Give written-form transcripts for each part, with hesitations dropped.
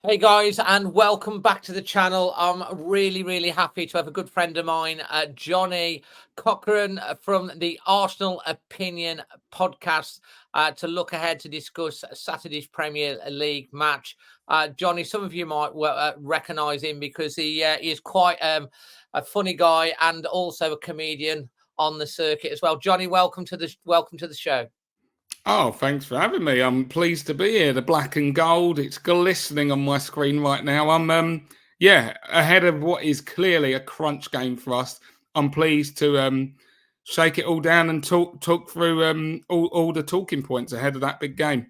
Hey guys, and welcome back to the channel. I'm really happy to have a good friend of mine, Johnny Cochran from the Arsenal Opinion podcast, to look ahead to discuss Saturday's Premier League match. Johnny, some of you might recognise him because he is quite a funny guy and also a comedian on the circuit as well. Johnny, welcome to the show. Oh, thanks for having me. I'm pleased to be here. The black and gold, it's glistening on my screen right now. I'm ahead of what is clearly a crunch game for us. I'm pleased to shake it all down and talk through all the talking points ahead of that big game.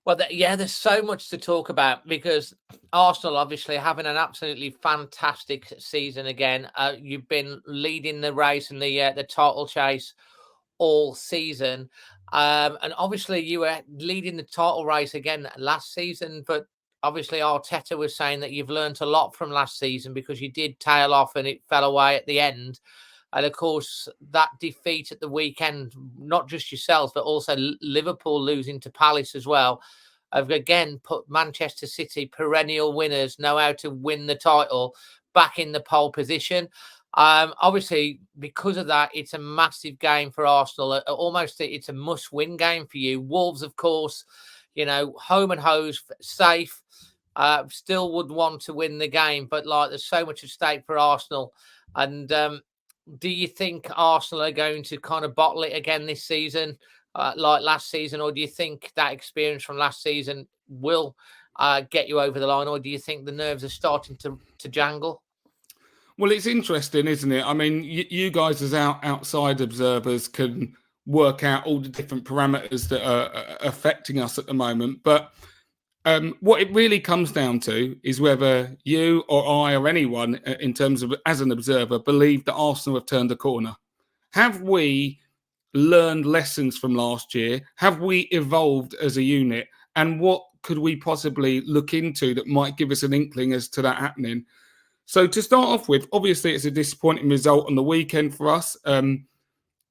Well, there's so much to talk about because Arsenal obviously having an absolutely fantastic season again. You've been leading the race and the title chase all season, and obviously you were leading the title race again last season. But obviously Arteta was saying that you've learned a lot from last season because you did tail off and it fell away at the end. And of course, that defeat at the weekend, not just yourselves, but also Liverpool losing to Palace as well, have again put Manchester City, perennial winners, know how to win the title, back in the pole position. Obviously, because of that, it's a massive game for Arsenal. Almost, it's a must-win game for you. Wolves, of course, home and hose, safe. Still would want to win the game, but there's so much at stake for Arsenal. And do you think Arsenal are going to kind of bottle it again this season, like last season, or do you think that experience from last season will get you over the line, or do you think the nerves are starting to jangle? Well, it's interesting, isn't it? I mean, you guys as outside observers can work out all the different parameters that are affecting us at the moment, but what it really comes down to is whether you or I or anyone, in terms of as an observer, believe that Arsenal have turned a corner. Have we learned lessons from last year? Have we evolved as a unit? And what could we possibly look into that might give us an inkling as to that happening? So to start off with, obviously it's a disappointing result on the weekend for us.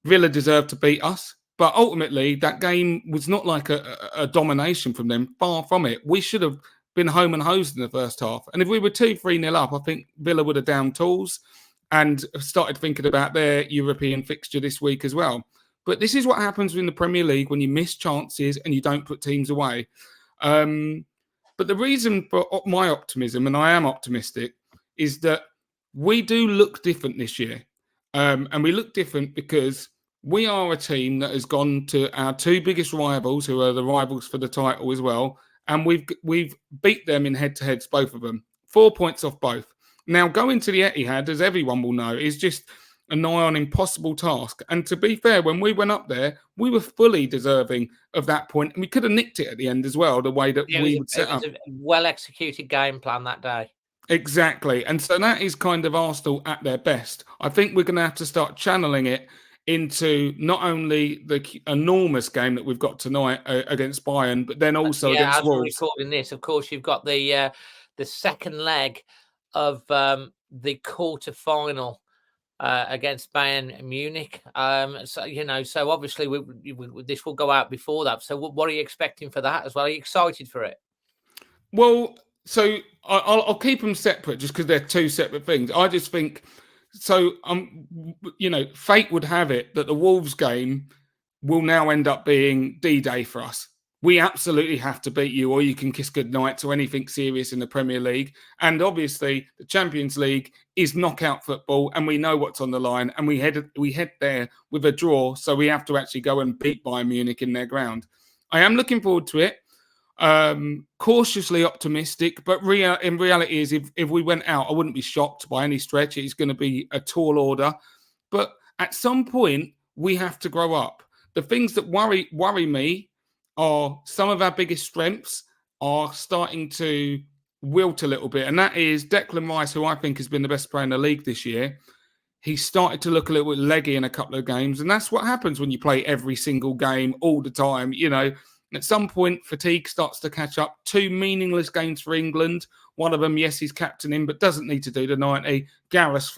Villa deserved to beat us. But ultimately, that game was not like a domination from them. Far from it. We should have been home and hosed in the first half. And if we were 2-3-0 up, I think Villa would have downed tools and started thinking about their European fixture this week as well. But this is what happens in the Premier League when you miss chances and you don't put teams away. But the reason for my optimism, and I am optimistic, is that we do look different this year. And we look different because we are a team that has gone to our two biggest rivals, who are the rivals for the title as well, and we've beat them in head-to-heads, both of them. 4 points off both. Now, going to the Etihad, as everyone will know, is just a nigh on impossible task. And to be fair, when we went up there, we were fully deserving of that point, and we could have nicked it at the end as well, the way that we would set up. It was a well-executed game plan that day. Exactly. And so that is kind of Arsenal at their best. I think we're going to have to start channeling it into not only the enormous game that we've got tonight against Bayern, but then also against Wolves. As we're recording this, of course, you've got the second leg of the quarter-final against Bayern Munich. So obviously this will go out before that. So what are you expecting for that as well? Are you excited for it? Well, so I'll keep them separate just because they're two separate things. I just think so. Fate would have it that the Wolves game will now end up being D-Day for us. We absolutely have to beat you, or you can kiss goodnight to anything serious in the Premier League. And obviously, the Champions League is knockout football, and we know what's on the line. And we head there with a draw, so we have to actually go and beat Bayern Munich in their ground. I am looking forward to it. Cautiously optimistic, but in reality is if we went out, I wouldn't be shocked by any stretch. It's going to be a tall order, but at some point we have to grow up. The things that worry me are some of our biggest strengths are starting to wilt a little bit, and that is Declan Rice, who I think has been the best player in the league this year. He started to look a little bit leggy in a couple of games, and that's what happens when you play every single game all the time. At some point, fatigue starts to catch up. 2 meaningless games for England. One of them, yes, he's captaining, but doesn't need to do the 90. Gareth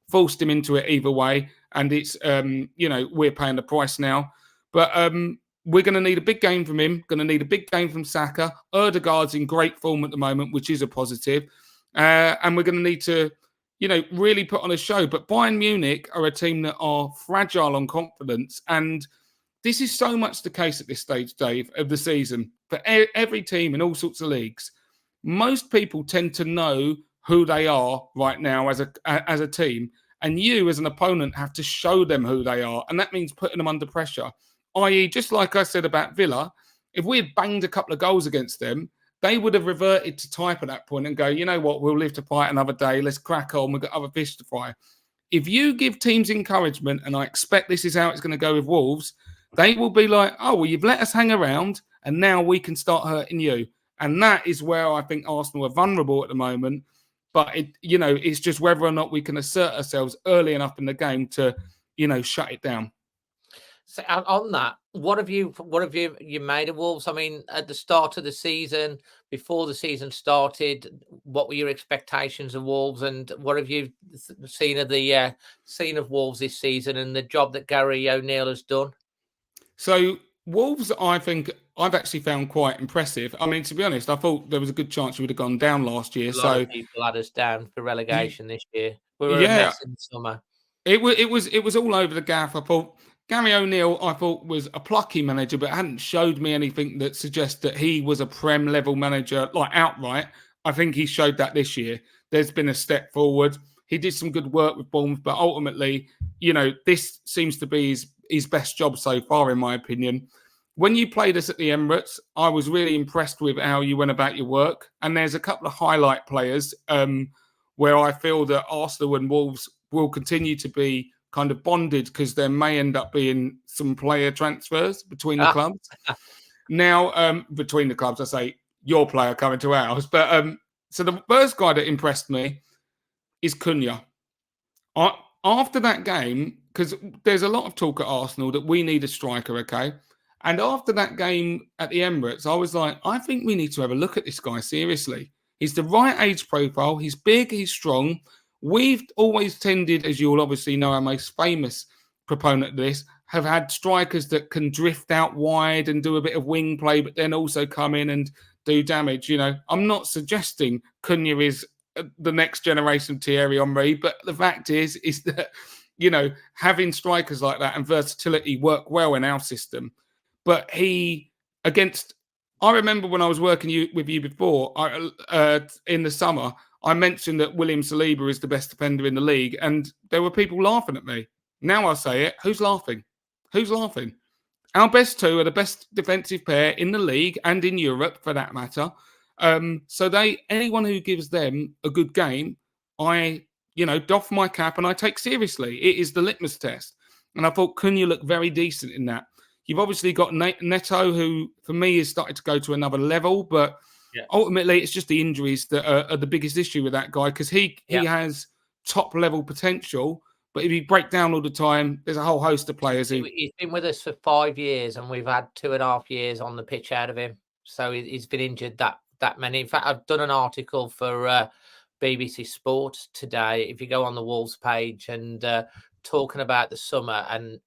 forced him into it either way. And it's, we're paying the price now. But we're going to need a big game from him. Going to need a big game from Saka. Erdegaard's in great form at the moment, which is a positive. And we're going to need to, really put on a show. But Bayern Munich are a team that are fragile on confidence. And this is so much the case at this stage, Dave, of the season. For every team in all sorts of leagues, most people tend to know who they are right now as a team. And you, as an opponent, have to show them who they are. And that means putting them under pressure. I.e., just like I said about Villa, if we had banged a couple of goals against them, they would have reverted to type at that point and go, you know what, we'll live to fight another day. Let's crack on. We've got other fish to fry. If you give teams encouragement, and I expect this is how it's going to go with Wolves, they will be like, oh, well, you've let us hang around, and now we can start hurting you. And that is where I think Arsenal are vulnerable at the moment. But, it's just whether or not we can assert ourselves early enough in the game to, shut it down. So on that, what have you made of Wolves? I mean, at the start of the season, before the season started, what were your expectations of Wolves, and what have you seen of Wolves this season and the job that Gary O'Neill has done? So Wolves, I think I've actually found quite impressive. I mean, to be honest, I thought there was a good chance we would have gone down last year. A lot of people had us down for relegation this year. We were a mess in the summer. It was all over the gaff. I thought Gary O'Neill, was a plucky manager, but hadn't showed me anything that suggests that he was a Prem level manager, like outright. I think he showed that this year. There's been a step forward. He did some good work with Bournemouth, but ultimately, this seems to be his best job so far, in my opinion. When you played us at the Emirates, I was really impressed with how you went about your work. And there's a couple of highlight players where I feel that Arsenal and Wolves will continue to be kind of bonded, because there may end up being some player transfers between the clubs. Now, between the clubs, I say your player coming to ours. But so the first guy that impressed me is Cunha. After that game, because there's a lot of talk at Arsenal that we need a striker, okay? And after that game at the Emirates, I was like, I think we need to have a look at this guy seriously. He's the right age profile. He's big. He's strong. We've always tended, as you'll obviously know, our most famous proponent of this, have had strikers that can drift out wide and do a bit of wing play, but then also come in and do damage. I'm not suggesting Cunha is the next generation of Thierry Henry, but the fact is that, having strikers like that and versatility work well in our system. But I remember when I was working with you before, in the summer, I mentioned that William Saliba is the best defender in the league, and there were people laughing at me. Now I say it. Who's laughing? Who's laughing? Our best two are the best defensive pair in the league and in Europe, for that matter. So anyone who gives them a good game, I, doff my cap and I take seriously. It is the litmus test. And I thought Cunha looked very decent in that. You've obviously got Neto, who for me has started to go to another level, but ultimately it's just the injuries that are the biggest issue with that guy, because he has top level potential, but if you break down all the time, there's a whole host of players who... He's been with us for 5 years and we've had 2.5 years on the pitch out of him. So he's been injured that many. In fact, I've done an article for BBC Sport today. If you go on the Wolves page and talking about the summer, and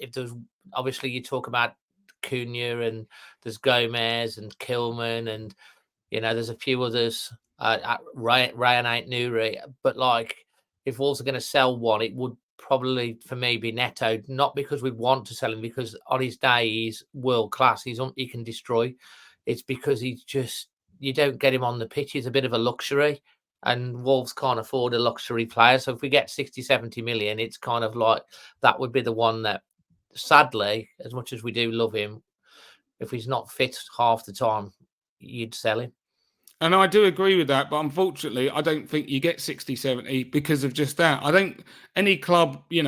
if there's obviously you talk about Cunha and there's Gomez and Kilman and there's a few others, Ryan Ait-Nouri, but like if Wolves are going to sell one, it would probably for me be Neto, not because we want to sell him, because on his day he's world class, he can destroy. It's because you don't get him on the pitch. He's a bit of a luxury, and Wolves can't afford a luxury player. So if we get 60-70 million, it's kind of like that would be the one that, sadly, as much as we do love him, if he's not fit half the time, you'd sell him. And I do agree with that, but unfortunately, I don't think you get 60-70 because of just that. I think any club, in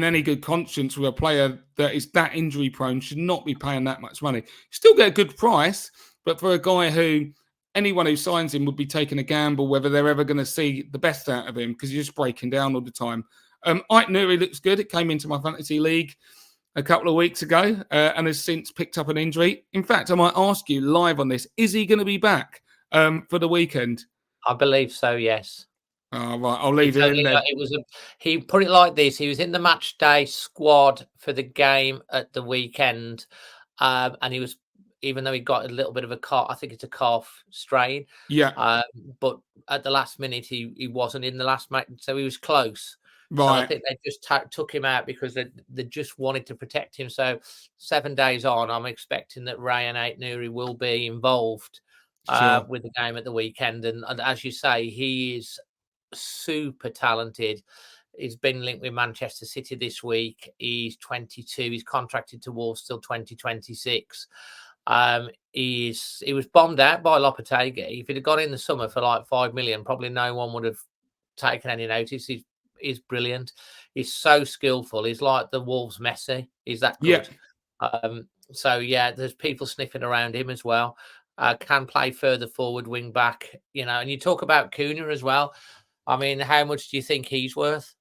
any good conscience with a player that is that injury prone should not be paying that much money. Still get a good price, but for a guy who anyone who signs him would be taking a gamble whether they're ever going to see the best out of him, because he's just breaking down all the time. Ait-Nouri looks good. It came into my fantasy league a couple of weeks ago and has since picked up an injury. In fact, I might ask you live on this, is he going to be back for the weekend? I believe so, yes. Oh, right, I'll leave it in there. He put it like this. He was in the match day squad for the game at the weekend. and he was, even though he got a little bit of a calf, I think it's a calf strain. Yeah. But at the last minute, he wasn't in the last match, so he was close. So I Right. think they just took him out because they just wanted to protect him. So 7 days on, I'm expecting that Ryan Aït-Nouri will be involved Sure. with the game at the weekend. And as you say, he is super talented. He's been linked with Manchester City this week. He's 22. He's contracted to Wolves till 2026. He was bombed out by Lopetegui. If he'd have gone in the summer for like 5 million, probably no one would have taken any notice. He's brilliant. He's so skillful. He's like the Wolves Messi. He's that Yeah. good. So yeah, there's people sniffing around him as well. Can play further forward, wing back. And you talk about Cunha as well. I mean, how much do you think he's worth?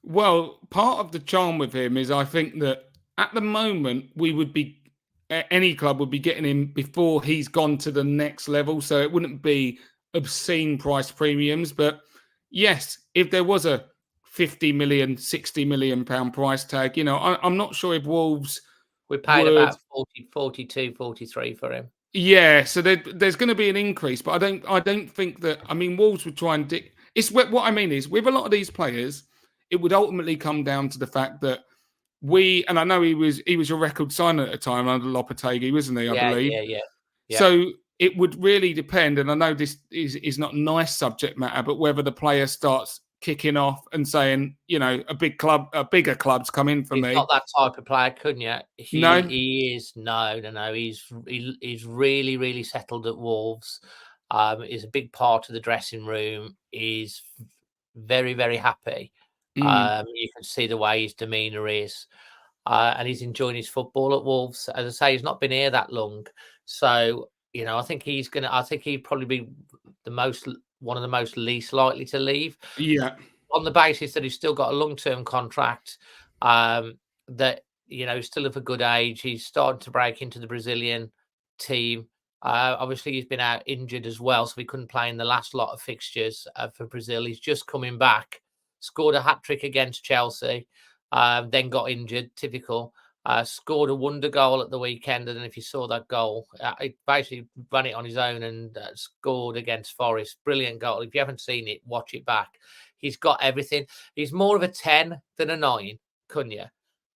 Well, part of the charm with him is I think that at the moment we would be any club would be getting him before he's gone to the next level, so it wouldn't be obscene price premiums. But yes, if there was a 50 million, 60 million pound price tag, I'm not sure if Wolves We paid would. about 40, 42, 43 for him. Yeah, so there's going to be an increase, but I don't think that. I mean, Wolves would try and. It's what I mean is with a lot of these players, it would ultimately come down to the fact that and I know he was a record signer at the time under Lopetegui, wasn't he? I Yeah, believe. yeah, yeah, yeah. So it would really depend, and I know this is not nice subject matter, but whether the player starts kicking off and saying, a bigger club's come in for He's me. not that type of player, couldn't you? No. He is no. He's really, really settled at Wolves. Is a big part of the dressing room. He's very, very happy. Mm. You can see the way his demeanour is, and he's enjoying his football at Wolves. As I say, he's not been here that long, so I think he's gonna. I think he'd probably be one of the most least likely to leave, Yeah. on the basis that he's still got a long-term contract, that, he's still of a good age. He's starting to break into the Brazilian team. Obviously, he's been out injured as well, so he couldn't play in the last lot of fixtures for Brazil. He's just coming back, scored a hat-trick against Chelsea, then got injured, typical. Scored a wonder goal at the weekend, and if you saw that goal, he basically ran it on his own and scored against Forest. Brilliant goal. If you haven't seen it, watch it back. He's got everything. He's more of a 10 than a 9, couldn't you?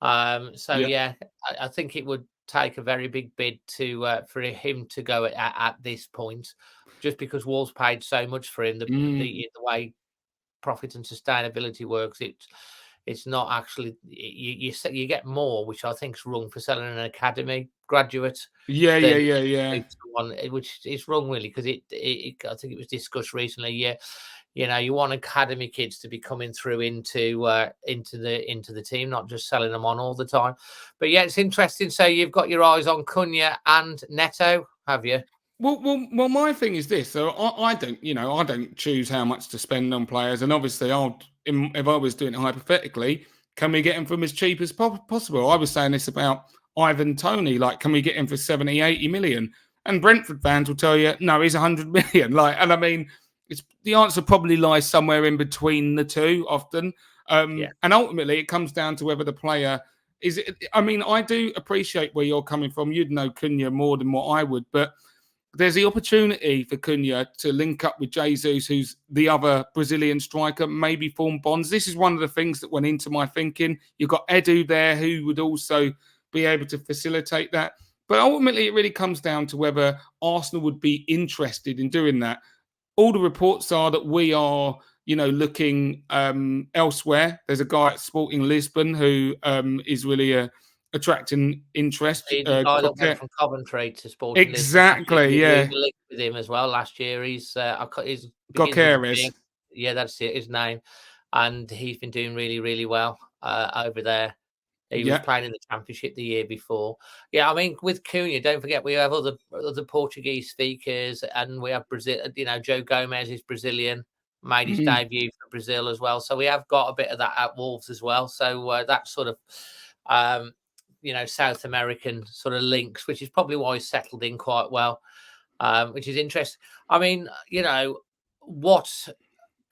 So Yeah. yeah, I think it would take a very big bid for him to go at this point, just because Wolves paid so much for him. The way profit and sustainability works, it's not actually, you get more, which I think is wrong, for selling an academy graduate Yeah. Yeah. than Yeah. Yeah. someone, which is wrong really, because I think it was discussed recently. Yeah, you want academy kids to be coming through into the team, not just selling them on all the time. But yeah, it's interesting. So you've got your eyes on Cunha and Neto, have you? Well. My thing is this. So I don't, I don't choose how much to spend on players, and obviously, if I was doing it hypothetically, can we get him from as cheap as possible? I was saying this about Ivan Toney. Like, can we get him for 70, 80 million? And Brentford fans will tell you, no, he's 100 million. Like, and I mean, it's the answer probably lies somewhere in between the two often. Yeah. And ultimately, it comes down to whether the player is. I mean, I do appreciate where you're coming from. You'd know Cunha more than what I would, but there's the opportunity for Cunha to link up with Jesus, who's the other Brazilian striker, maybe form bonds. This is one of the things that went into my thinking. You've got Edu there, who would also be able to facilitate that. But ultimately, it really comes down to whether Arsenal would be interested in doing that. All the reports are that we are, looking elsewhere. There's a guy at Sporting Lisbon who is really attracting interest. The guy that went from Coventry to Sporting Lisbon, Exactly, we were yeah. linked with him as well last year. He's begins with a Gokeres. B. Yeah, that's it, his name, and he's been doing really, really well over there. He was Yeah. playing in the Championship the year before. Yeah, I mean, with Cunha, don't forget we have other Portuguese speakers, and we have Brazil. Joe Gomez is Brazilian, made his Mhm. debut for Brazil as well. So we have got a bit of that at Wolves as well. So that sort of, um, South American sort of links, which is probably why he's settled in quite well, which is interesting. I mean, what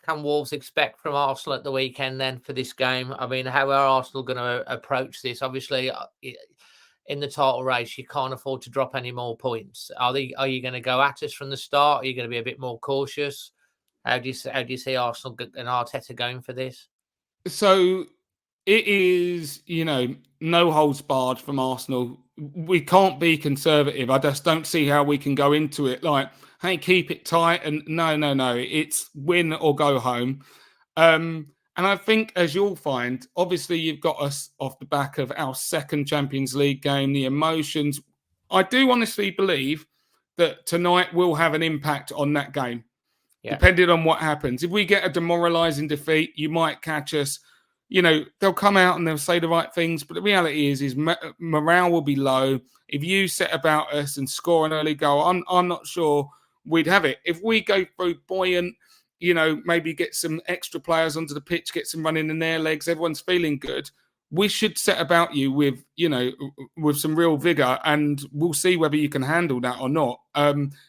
can Wolves expect from Arsenal at the weekend then for this game? I mean, how are Arsenal going to approach this? Obviously, in the title race, you can't afford to drop any more points. Are you going to go at us from the start? Are you going to be a bit more cautious? How do you see Arsenal and Arteta going for this? So it is, no holds barred from Arsenal. We can't be conservative. I just don't see how we can go into it like, hey, keep it tight. And no. It's win or go home. And I think, as you'll find, obviously you've got us off the back of our second Champions League game, the emotions. I do honestly believe that tonight will have an impact on that game, depending on what happens. If we get a demoralising defeat, you might catch us. They'll come out and they'll say the right things, but the reality is morale will be low. If you set about us and score an early goal, I'm not sure we'd have it. If we go through buoyant, maybe get some extra players onto the pitch, get some running in their legs, everyone's feeling good, we should set about you with some real vigor, and we'll see whether you can handle that or not.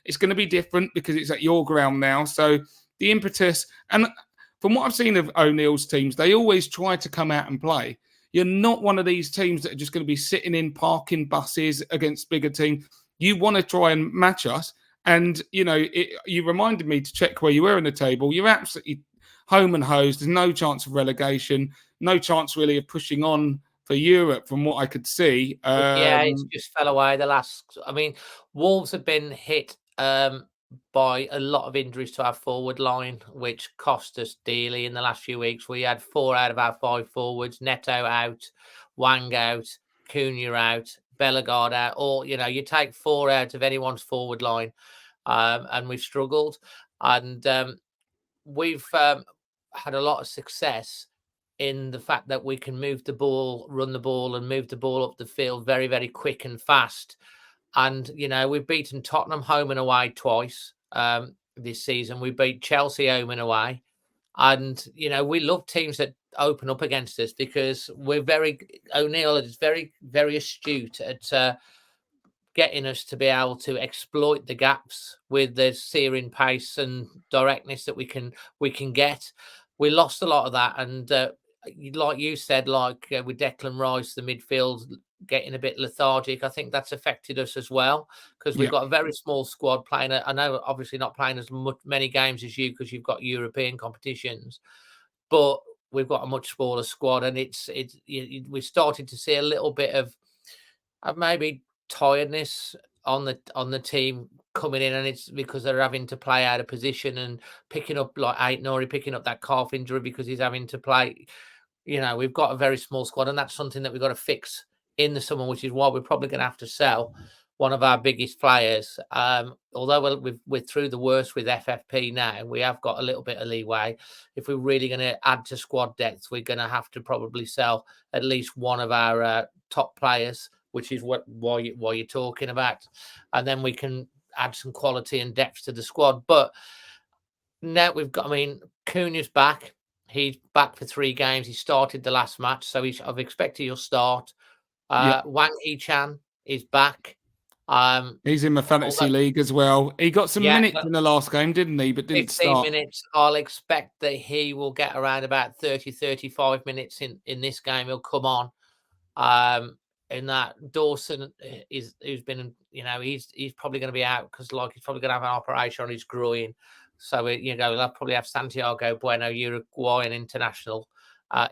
It's going to be different because it's at your ground now. So the impetus, and from what I've seen of O'Neill's teams, they always try to come out and play. You're not one of these teams that are just going to be sitting in parking buses against bigger teams. You want to try and match us. And, you reminded me to check where you were in the table. You're absolutely home and hosed. There's no chance of relegation, no chance really of pushing on for Europe from what I could see. It's just fell away Wolves have been hit by a lot of injuries to our forward line, which cost us dearly in the last few weeks. We had 4 out of our 5 forwards, Neto out, Wang out, Cunha out, Bellegarde out, or, you take 4 out of anyone's forward line, and we've struggled. And we've had a lot of success in the fact that we can move the ball, run the ball, and move the ball up the field very, very quick and fast. And, we've beaten Tottenham home and away twice this season. We beat Chelsea home and away. And, we love teams that open up against us because O'Neill is very, very astute at getting us to be able to exploit the gaps with the searing pace and directness that we can get. We lost a lot of that. And like you said, with Declan Rice, the midfield getting a bit lethargic, I think that's affected us as well because we've got a very small squad playing. I know obviously not playing as many games as you because you've got European competitions, but we've got a much smaller squad, and we started to see a little bit of maybe tiredness on the team coming in, and it's because they're having to play out of position and picking up like Aït-Nouri picking up that calf injury because he's having to play. We've got a very small squad, and that's something that we've got to fix in the summer, which is why we're probably going to have to sell one of our biggest players. Although we're through the worst with FFP now, we have got a little bit of leeway. If we're really going to add to squad depth, we're going to have to probably sell at least one of our top players, which is why you're talking about, and then we can add some quality and depth to the squad. But now we've got, Cunha's back. He's back for 3 games. He started the last match, so I've expected he'll start. Wang Hee-chan is back. He's in the fantasy league as well. He got some minutes in the last game, didn't he? But didn't 15 start. minutes. I'll expect that he will get around about 30, 35 minutes in this game. He'll come on. In that Dawson who's been, he's probably going to be out because he's probably going to have an operation on his groin. So they'll probably have Santiago Bueno, Uruguayan international,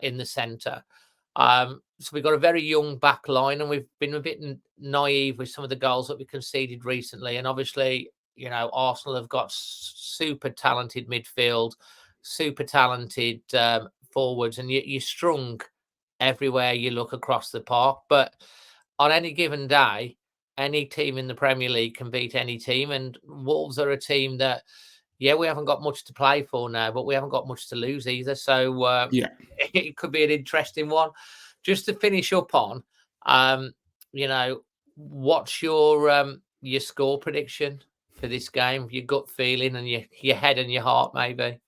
in the centre. So we've got a very young back line, and we've been a bit naive with some of the goals that we conceded recently. And obviously, Arsenal have got super talented midfield, super talented forwards, and you're strung everywhere you look across the park. But on any given day, any team in the Premier League can beat any team. And Wolves are a team that, we haven't got much to play for now, but we haven't got much to lose either. So it could be an interesting one. Just to finish up on, what's your score prediction for this game? Your gut feeling and your head and your heart, maybe.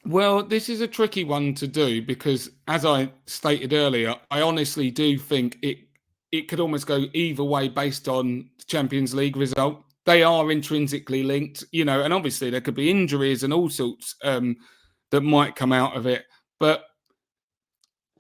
Well, this is a tricky one to do because, as I stated earlier, I honestly do think it could almost go either way based on the Champions League result. They are intrinsically linked, and obviously there could be injuries and all sorts that might come out of it. But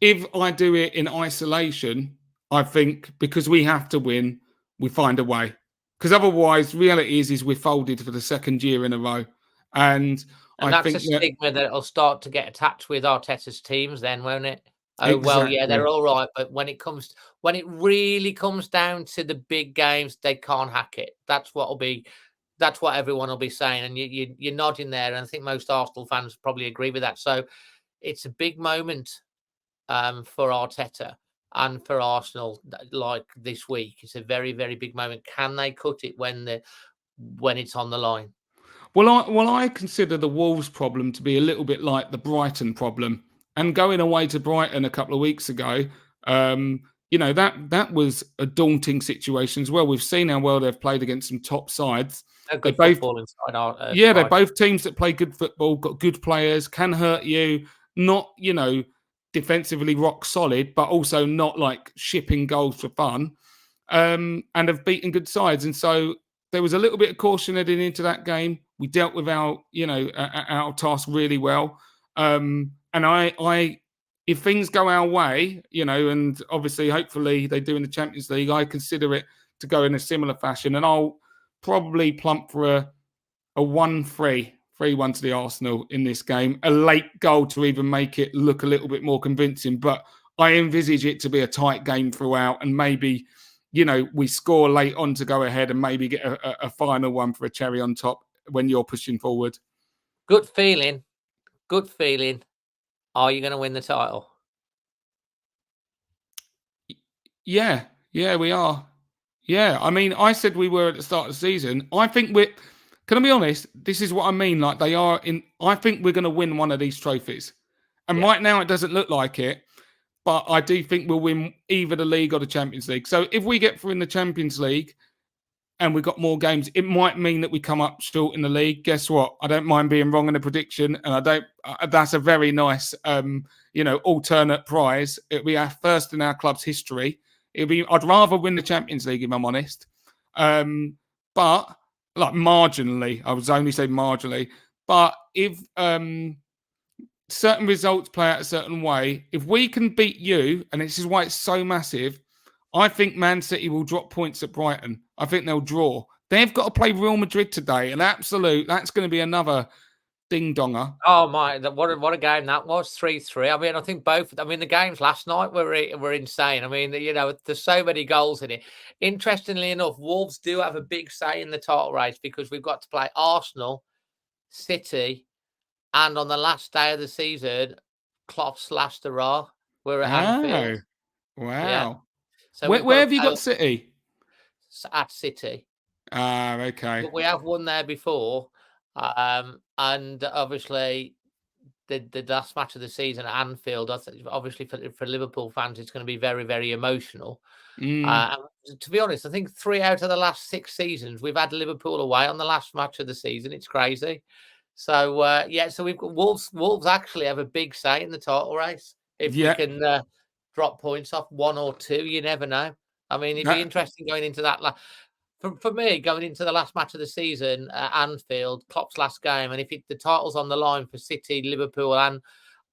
if I do it in isolation, I think because we have to win, we find a way. Because otherwise, reality is we're folded for the second year in a row. And I that's think a stigma that will start to get attached with Arteta's teams then, won't it? Oh, well, yeah, exactly. they're all right. But when it really comes down to the big games, they can't hack it. That's what everyone will be saying. And you're nodding there. And I think most Arsenal fans probably agree with that. So it's a big moment for Arteta and for Arsenal, like this week. It's a very, very big moment. Can they cut it when it's on the line? Well, I consider the Wolves problem to be a little bit like the Brighton problem. And going away to Brighton a couple of weeks ago, that was a daunting situation as well. We've seen how well they've played against some top sides. A good football inside our they're both teams that play good football, got good players, can hurt you, not, defensively rock solid, but also not like shipping goals for fun, and have beaten good sides. And so there was a little bit of caution heading into that game. We dealt with our task really well. And I, if things go our way, and obviously, hopefully they do in the Champions League, I consider it to go in a similar fashion. And I'll probably plump for a 1-3 3-1 to the Arsenal in this game. A late goal to even make it look a little bit more convincing. But I envisage it to be a tight game throughout, and maybe, we score late on to go ahead and maybe get a final one for a cherry on top when you're pushing forward. Good feeling. Are you going to win the title? Yeah, we are. Yeah, I mean, I said we were at the start of the season. I think can I be honest? This is what I mean. Like I think we're going to win one of these trophies. And right now it doesn't look like it, but I do think we'll win either the league or the Champions League. So if we get through in the Champions League and we've got more games, it might mean that we come up short in the league. Guess what? I don't mind being wrong in a prediction, and that's a very nice, alternate prize. It'll be our first in our club's history. I'd rather win the Champions League if I'm honest, but like marginally. I would only say marginally. But if certain results play out a certain way, if we can beat you, and this is why it's so massive, I think Man City will drop points at Brighton. I think they'll draw. They've got to play Real Madrid today, and that's going to be another ding-donger. Oh my! What a game that was, 3-3. I mean, I think the games last night were insane. I mean, there's so many goals in it. Interestingly enough, Wolves do have a big say in the title race because we've got to play Arsenal, City, and on the last day of the season, Klopp's last hurrah. We're at Anfield. Wow! Yeah. So where have you got City? At City. Okay. But we have won there before. And obviously, the last match of the season at Anfield, obviously for Liverpool fans, it's going to be very, very emotional. And to be honest, I think 3 out of the last 6 seasons we've had Liverpool away on the last match of the season. It's crazy. So so we've got Wolves. Wolves actually have a big say in the title race. If we can drop points off 1 or 2, you never know. I mean, it'd be interesting going into that. For me, going into the last match of the season at Anfield, Klopp's last game, and if the title's on the line for City, Liverpool,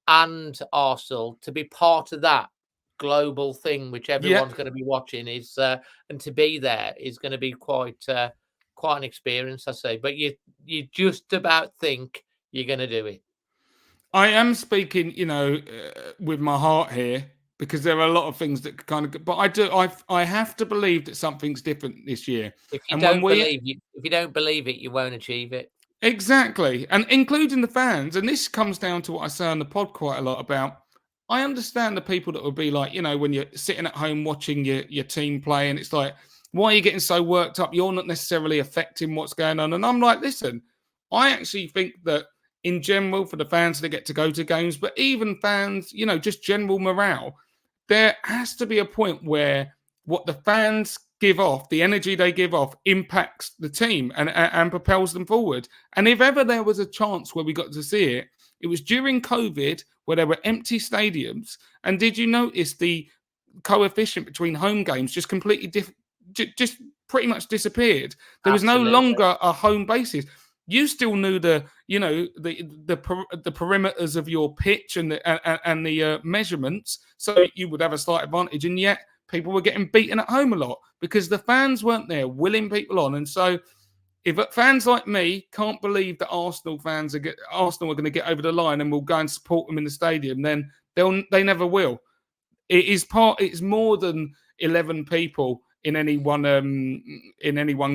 and Arsenal, to be part of that global thing, which everyone's going to be watching, is and to be there is going to be quite an experience, I say. But you just about think you're going to do it. I am speaking, with my heart here, because there are a lot of things that kind of, but I have to believe that something's different this year. If you don't believe it, you won't achieve it. Exactly. And including the fans. And this comes down to what I say on the pod quite a lot about. I understand the people that will be like, when you're sitting at home watching your team play, and it's like, why are you getting so worked up? You're not necessarily affecting what's going on. And I'm like, listen, I actually think that in general, for the fans that get to go to games, but even fans, just general morale, there has to be a point where what the fans give off, the energy they give off, impacts the team and propels them forward. And if ever there was a chance where we got to see it, it was during COVID, where there were empty stadiums. And did you notice the coefficient between home games just completely just pretty much disappeared? There was no longer a home basis. You still knew the perimeters of your pitch and the measurements, so you would have a slight advantage. And yet people were getting beaten at home a lot because the fans weren't there willing people on. And so if fans like me can't believe that Arsenal are going to get over the line and will go and support them in the stadium, then they never will. It's more than 11 people in any one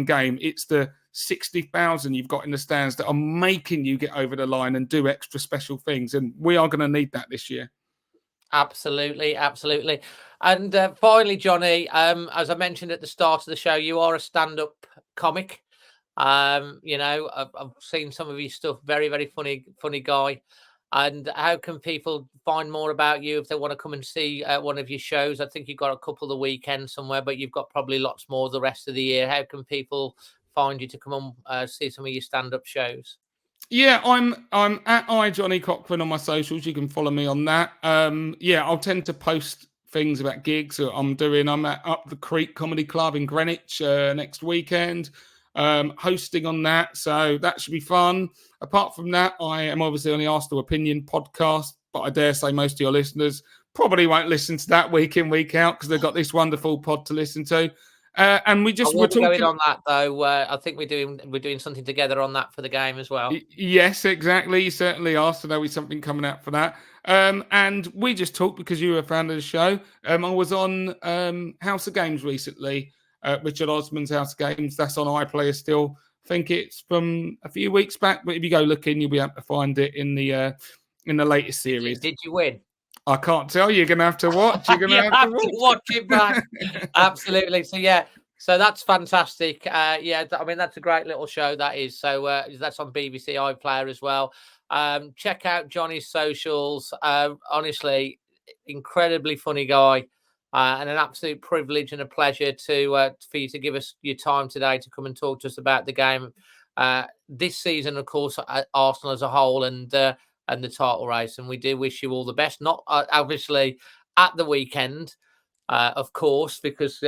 game. It's the 60,000 you've got in the stands that are making you get over the line and do extra special things, and we are going to need that this year. Absolutely. And finally, Johnny, as I mentioned at the start of the show, you are a stand-up comic. I've seen some of your stuff. Very, very funny guy. And how can people find more about you if they want to come and see one of your shows? I think you've got a couple of the weekends somewhere, but you've got probably lots more the rest of the year. How can people find you to come and see some of your stand-up shows? Yeah, I'm at Johnny Cochran on my socials. You can follow me on that. I'll tend to post things about gigs that I'm doing. I'm at Up the Creek Comedy Club in Greenwich next weekend, hosting on that. So that should be fun. Apart from that, I am obviously on the Arsenal Opinion podcast, but I dare say most of your listeners probably won't listen to that week in, week out because they've got this wonderful pod to listen to. And we're talking going on that though. I think we're doing something together on that for the game as well. Yes, exactly. You certainly are. So there'll be something coming out for that. And we just talked because you were a fan of the show. I was on House of Games recently, Richard Osman's House of Games. That's on iPlayer still. I think it's from a few weeks back, but if you go looking, you'll be able to find it in the latest series. Did you win? I can't tell. You're going to have to watch. You're going to have to watch it back. Absolutely. So that's fantastic. I mean, that's a great little show, that is. So that's on BBC iPlayer as well. Check out Johnny's socials. Honestly, incredibly funny guy, and an absolute privilege and a pleasure for you to give us your time today to come and talk to us about the game this season, of course, Arsenal as a whole, and the title race. And we do wish you all the best. Not obviously at the weekend, of course, because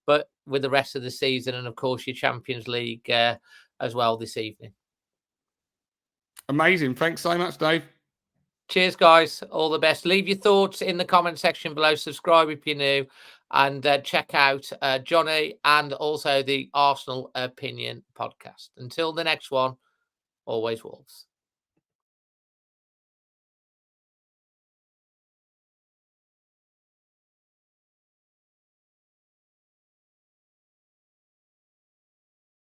but with the rest of the season, and of course your Champions League as well this evening. Amazing. Thanks so much, Dave. Cheers, guys. All the best. Leave your thoughts in the comment section below. Subscribe if you're new, and check out Johnny and also the Arsenal Opinion podcast. Until the next one, always Wolves.